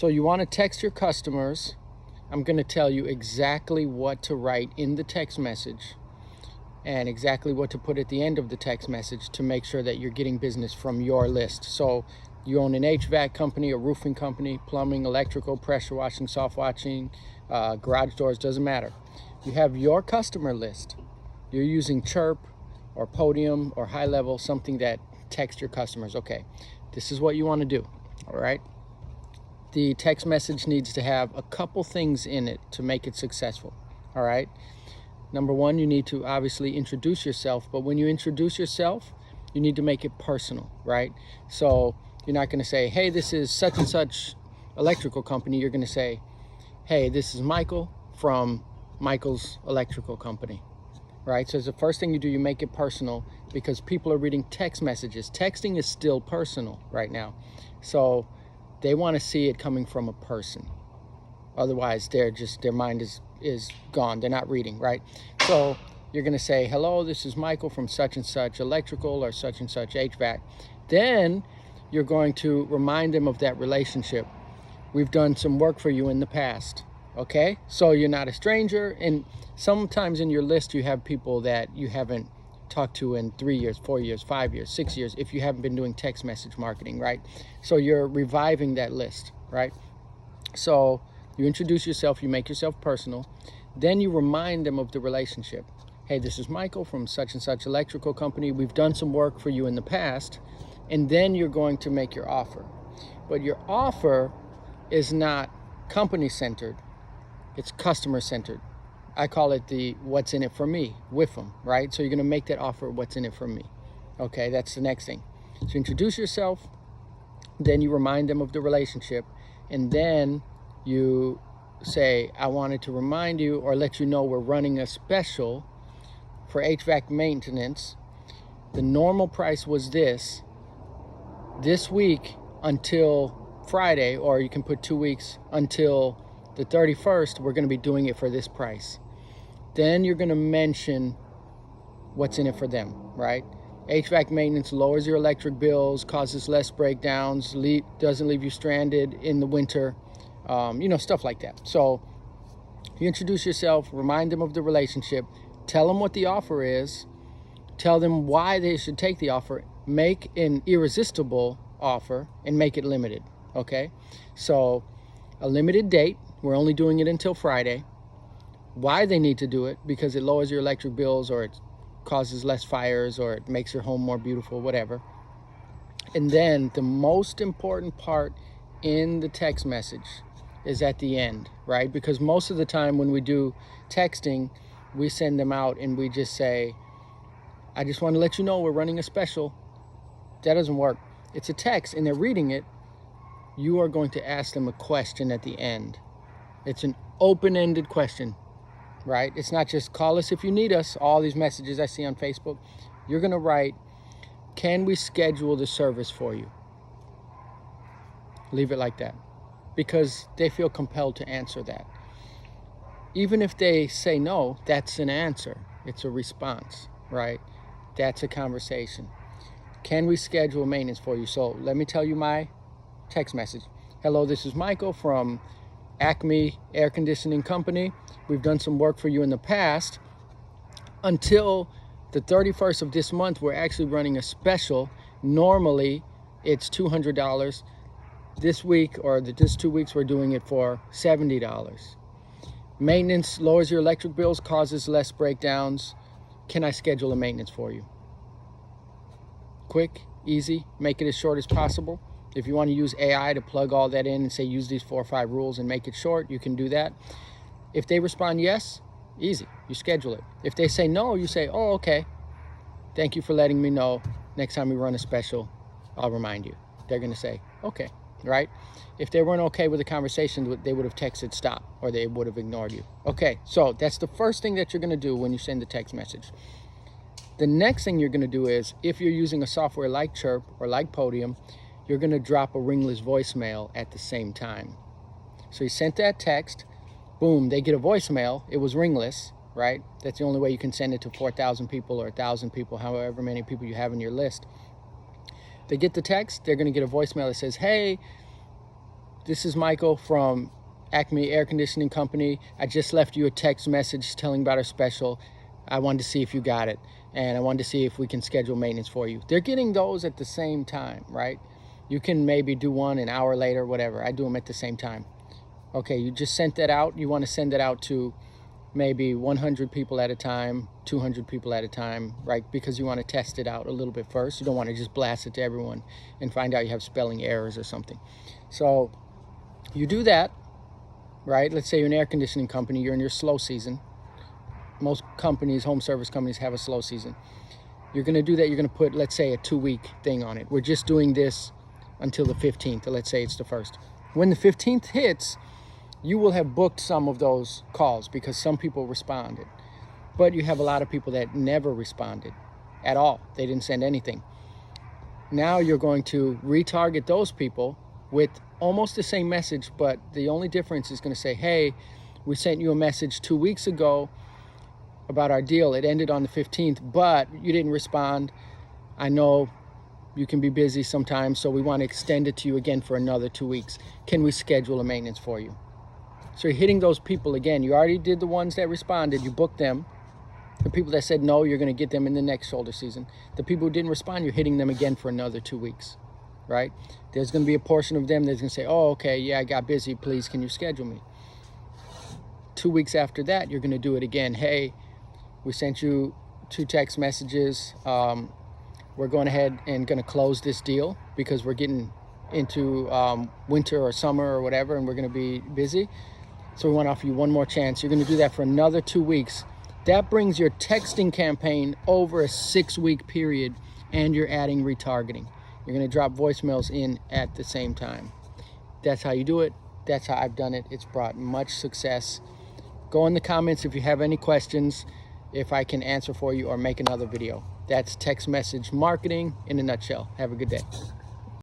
So you want to text your customers. I'm going to tell you exactly what to write in the text message and exactly what to put at the end of the text message to make sure that you're getting business from your list. So you own an HVAC company, a roofing company, plumbing, electrical, pressure washing, soft washing, garage doors, doesn't matter. You have your customer list. You're using Chirp or Podium or High Level, something that texts your customers. Okay, this is what you want to do, all right? The text message needs to have a couple things in it to make it successful, all right? Number one, you need to obviously introduce yourself, but when you introduce yourself, you need to make it personal, right? So you're not going to say, hey, this is such and such electrical company. You're going to say, hey, this is Michael from Michael's electrical company, right? So the first thing you do, you make it personal because people are reading text messages. Texting is still personal right now. So they want to see it coming from a person. Otherwise, their mind is gone. They're not reading, right? So you're going to say, hello, this is Michael from such and such electrical or such and such HVAC. Then you're going to remind them of that relationship. We've done some work for you in the past, okay? So you're not a stranger. And sometimes in your list, you have people that you haven't talked to in 3 years, 4 years, 5 years, 6 years, if you haven't been doing text message marketing, right? So you're reviving that list, right? So you introduce yourself, you make yourself personal, then you remind them of the relationship. Hey, this is Michael from such and such electrical company. We've done some work for you in the past. And then you're going to make your offer. But your offer is not company-centered, it's customer-centered. I call it the what's in it for me, with them, right? So you're gonna make that offer, what's in it for me. Okay, that's the next thing. So introduce yourself, then you remind them of the relationship, and then you say, I wanted to remind you or let you know we're running a special for HVAC maintenance. The normal price was this week until Friday, or you can put 2 weeks until the 31st, we're going to be doing it for this price. Then you're going to mention what's in it for them, right? HVAC maintenance lowers your electric bills, causes less breakdowns, doesn't leave you stranded in the winter, stuff like that. So you introduce yourself, remind them of the relationship, tell them what the offer is, tell them why they should take the offer, make an irresistible offer, and make it limited, okay? So a limited date, we're only doing it until Friday. Why they need to do it, because it lowers your electric bills, or it causes less fires, or it makes your home more beautiful, whatever. And then the most important part in the text message is at the end, right? Because most of the time when we do texting, we send them out and we just say, I just want to let you know we're running a special. That doesn't work. It's a text and they're reading it. You are going to ask them a question at the end. It's an open-ended question, right? It's not just call us if you need us, all these messages I see on Facebook. You're going to write, can we schedule the service for you? Leave it like that, because they feel compelled to answer that. Even if they say no, that's an answer. It's a response, right? That's a conversation. Can we schedule maintenance for you? So let me tell you my text message. Hello, this is Michael from Acme Air Conditioning Company. We've done some work for you in the past. Until the 31st of this month, we're actually running a special. Normally, it's $200. This week, or this 2 weeks, we're doing it for $70. Maintenance lowers your electric bills, causes less breakdowns. Can I schedule a maintenance for you? Quick, easy, make it as short as possible. If you want to use AI to plug all that in and say use these 4 or 5 rules and make it short, you can do that. If they respond yes, easy, you schedule it. If they say no, you say, oh, okay, thank you for letting me know. Next time we run a special, I'll remind you. They're going to say, okay, right? If they weren't okay with the conversation, they would have texted stop, or they would have ignored you. Okay, so that's the first thing that you're going to do when you send the text message. The next thing you're going to do is, if you're using a software like Chirp or like Podium, you're going to drop a ringless voicemail at the same time. So you sent that text, boom, they get a voicemail. It was ringless, right? That's the only way you can send it to 4,000 people or 1,000 people, however many people you have in your list. They get the text, they're going to get a voicemail that says, hey, this is Michael from Acme Air Conditioning Company. I just left you a text message telling about our special. I wanted to see if you got it, and I wanted to see if we can schedule maintenance for you. They're getting those at the same time, right? You can maybe do one an hour later, whatever. I do them at the same time. Okay, you just sent that out. You want to send it out to maybe 100 people at a time, 200 people at a time, right? Because you want to test it out a little bit first. You don't want to just blast it to everyone and find out you have spelling errors or something. So you do that, right? Let's say you're an air conditioning company, you're in your slow season. Most companies, home service companies, have a slow season. You're going to do that. You're going to put, let's say, a 2-week thing on it. We're just doing this until the 15th. Let's say it's the 1st. When the 15th hits, you will have booked some of those calls because some people responded. But you have a lot of people that never responded at all. They didn't send anything. Now you're going to retarget those people with almost the same message, but the only difference is going to say, hey, we sent you a message 2 weeks ago about our deal. It ended on the 15th, but you didn't respond. I know you can be busy sometimes, so we want to extend it to you again for another 2 weeks. Can we schedule a maintenance for you? So you're hitting those people again. You already did the ones that responded. You booked them. The people that said no, you're going to get them in the next shoulder season. The people who didn't respond, you're hitting them again for another 2 weeks, right? There's going to be a portion of them that's going to say, oh, okay, yeah, I got busy. Please, can you schedule me? 2 weeks after that, you're going to do it again. Hey, we sent you 2 text messages. We're going ahead and going to close this deal because we're getting into winter or summer or whatever, and we're going to be busy. So we want to offer you one more chance. You're going to do that for another 2 weeks. That brings your texting campaign over a 6-week period, and you're adding retargeting. You're going to drop voicemails in at the same time. That's how you do it. That's how I've done it. It's brought much success. Go in the comments if you have any questions, if I can answer for you or make another video. That's text message marketing in a nutshell. Have a good day.